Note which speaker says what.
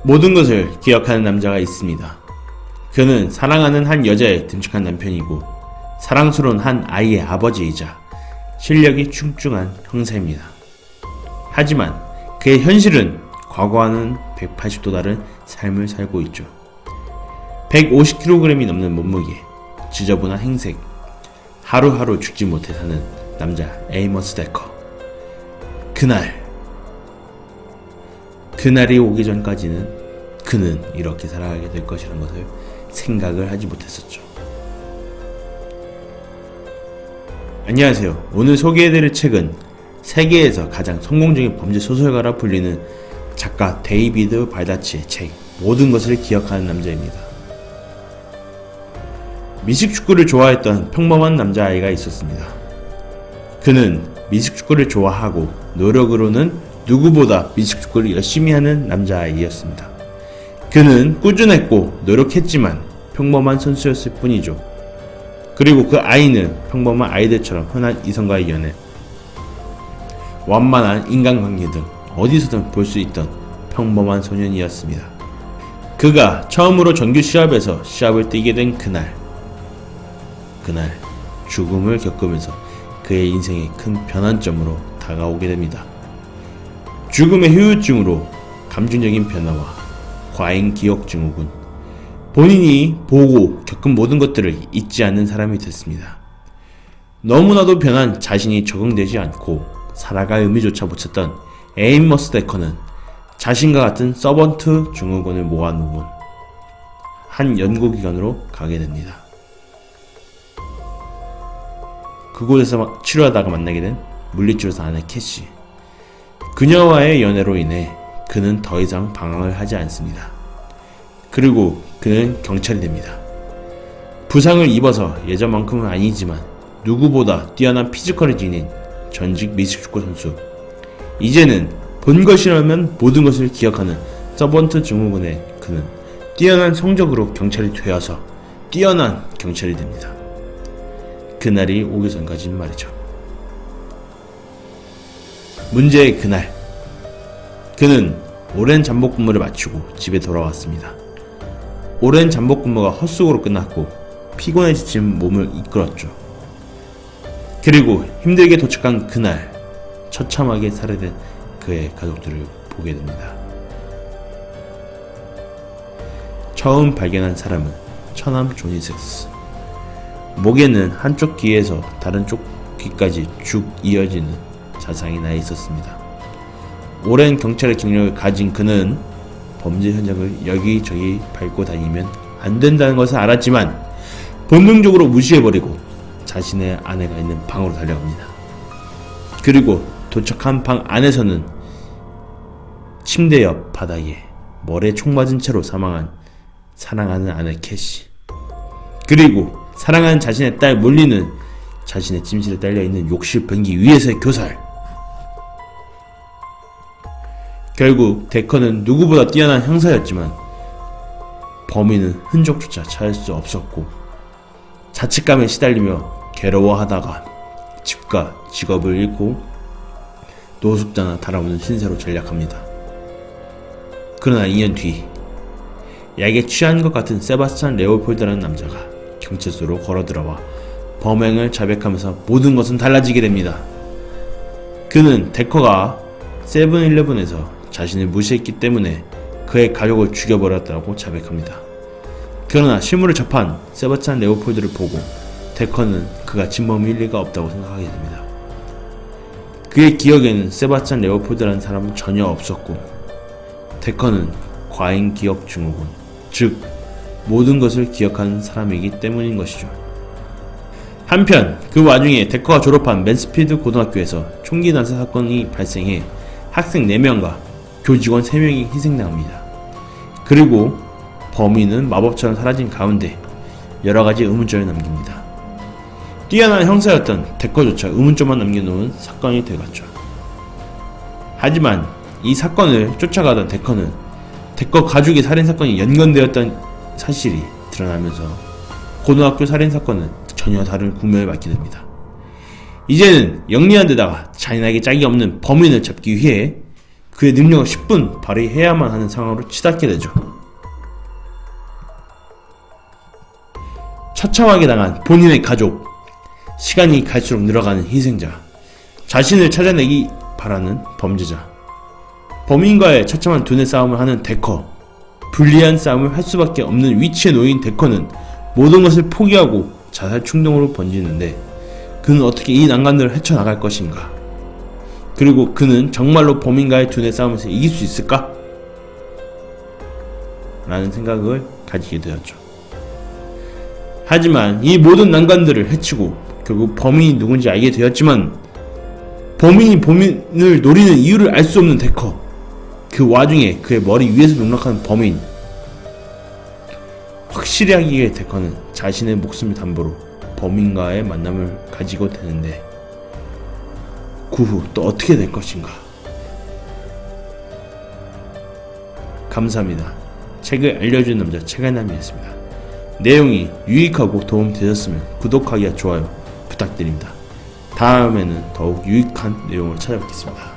Speaker 1: 모든 것을 기억하는 남자가 있습니다. 그는 사랑하는 한 여자의 듬직한 남편이고 사랑스러운 한 아이의 아버지이자 실력이 출중한 형사입니다. 하지만 그의 현실은 과거와는 180도 다른 삶을 살고 있죠. 150kg이 넘는 몸무게, 지저분한 행색, 하루하루 죽지 못해 사는 남자 에이머스 데커. 그날이 오기 전까지는 그는 이렇게 살아가게 될 것이라는 것을 생각을 하지 못했었죠. 안녕하세요. 오늘 소개해드릴 책은 세계에서 가장 성공적인 범죄 소설가라 불리는 작가 데이비드 발다치의 책 모든 것을 기억하는 남자입니다. 미식축구를 좋아했던 평범한 남자아이가 있었습니다. 그는 미식축구를 좋아하고 노력으로는 누구보다 미식축구를 열심히 하는 남자아이였습니다. 그는 꾸준했고 노력했지만 평범한 선수였을 뿐이죠. 그리고 그 아이는 평범한 아이들처럼 흔한 이성과의 연애, 완만한 인간관계 등 어디서든 볼 수 있던 평범한 소년이었습니다. 그가 처음으로 정규 시합에서 시합을 뛰게 된 그날 죽음을 겪으면서 그의 인생의 큰 변환점으로 다가오게 됩니다. 죽음의 후유증으로 감정적인 변화와 과잉 기억 증후군, 본인이 보고 겪은 모든 것들을 잊지 않는 사람이 됐습니다. 너무나도 변한 자신이 적응되지 않고 살아갈 의미조차 못 찾던 에이머스 데커는 자신과 같은 서번트 증후군을 모아놓은 한 연구기관으로 가게 됩니다. 그곳에서 치료하다가 만나게 된 물리치료사 아내 캐시. 그녀와의 연애로 인해 그는 더 이상 방황을 하지 않습니다. 그리고 그는 경찰이 됩니다. 부상을 입어서 예전만큼은 아니지만 누구보다 뛰어난 피지컬을 지닌 전직 미식축구 선수. 이제는 본 것이라면 모든 것을 기억하는 서번트 증후군의 그는 뛰어난 성적으로 경찰이 되어서 뛰어난 경찰이 됩니다. 그날이 오기 전까지는 말이죠. 문제의 그날, 그는 오랜 잠복 근무를 마치고 집에 돌아왔습니다. 오랜 잠복 근무가 헛수고로 끝났고 피곤해 지친 몸을 이끌었죠. 그리고 힘들게 도착한 그날, 처참하게 살해된 그의 가족들을 보게 됩니다. 처음 발견한 사람은 처남 조니섹스. 목에는 한쪽 귀에서 다른 쪽 귀까지 쭉 이어지는 자상이 나 있었습니다. 오랜 경찰의 경력을 가진 그는 범죄 현장을 여기저기 밟고 다니면 안 된다는 것을 알았지만 본능적으로 무시해버리고 자신의 아내가 있는 방으로 달려갑니다. 그리고 도착한 방 안에서는 침대 옆 바닥에 머리에 총 맞은 채로 사망한 사랑하는 아내 캐시, 그리고 사랑하는 자신의 딸 몰리는 자신의 침실에 딸려있는 욕실 변기 위에서의 교살. 결국 데커는 누구보다 뛰어난 형사였지만 범인은 흔적조차 찾을 수 없었고 자책감에 시달리며 괴로워하다가 집과 직업을 잃고 노숙자나 달아오는 신세로 전락합니다. 그러나 2년 뒤 약에 취한 것 같은 세바스찬 레오폴드라는 남자가 경찰서로 걸어들어와 범행을 자백하면서 모든 것은 달라지게 됩니다. 그는 데커가 세븐일레븐에서 자신을 무시했기 때문에 그의 가족을 죽여버렸다고 자백합니다. 그러나 실물을 접한 세바스찬 레오폴드를 보고 데커는 그가 진범일 리가 없다고 생각하게 됩니다. 그의 기억에는 세바스찬 레오폴드라는 사람은 전혀 없었고 데커는 과잉 기억 증후군, 즉 모든 것을 기억하는 사람이기 때문인 것이죠. 한편 그 와중에 데커가 졸업한 맨스필드 고등학교에서 총기 난사 사건이 발생해 학생 4명과 교직원 3명이 희생당합니다. 그리고 범인은 마법처럼 사라진 가운데 여러가지 의문점을 남깁니다. 뛰어난 형사였던 데커조차 의문점만 남겨놓은 사건이 되었죠. 하지만 이 사건을 쫓아가던 데커는 데커 가족의 살인사건이 연관되었던 사실이 드러나면서 고등학교 살인사건은 전혀 다른 국면을 맞게 됩니다. 이제는 영리한 데다가 잔인하게 짝이 없는 범인을 잡기 위해 그의 능력을 10분 발휘해야만 하는 상황으로 치닫게 되죠. 처참하게 당한 본인의 가족, 시간이 갈수록 늘어가는 희생자, 자신을 찾아내기 바라는 범죄자, 범인과의 처참한 두뇌 싸움을 하는 데커, 불리한 싸움을 할 수밖에 없는 위치에 놓인 데커는 모든 것을 포기하고 자살 충동으로 번지는데 그는 어떻게 이 난관들을 헤쳐나갈 것인가? 그리고 그는 정말로 범인과의 두뇌 싸움에서 이길 수 있을까? 라는 생각을 가지게 되었죠. 하지만 이 모든 난관들을 헤치고 결국 범인이 누군지 알게 되었지만 범인이 범인을 노리는 이유를 알 수 없는 데커, 그 와중에 그의 머리 위에서 농락하는 범인. 확실히 하기에 데커는 자신의 목숨을 담보로 범인과의 만남을 가지고 되는데 그 후 또 어떻게 될 것인가? 감사합니다. 책을 알려주는 남자 책알남이었습니다. 내용이 유익하고 도움되셨으면 구독하기와 좋아요 부탁드립니다. 다음에는 더욱 유익한 내용을 찾아뵙겠습니다.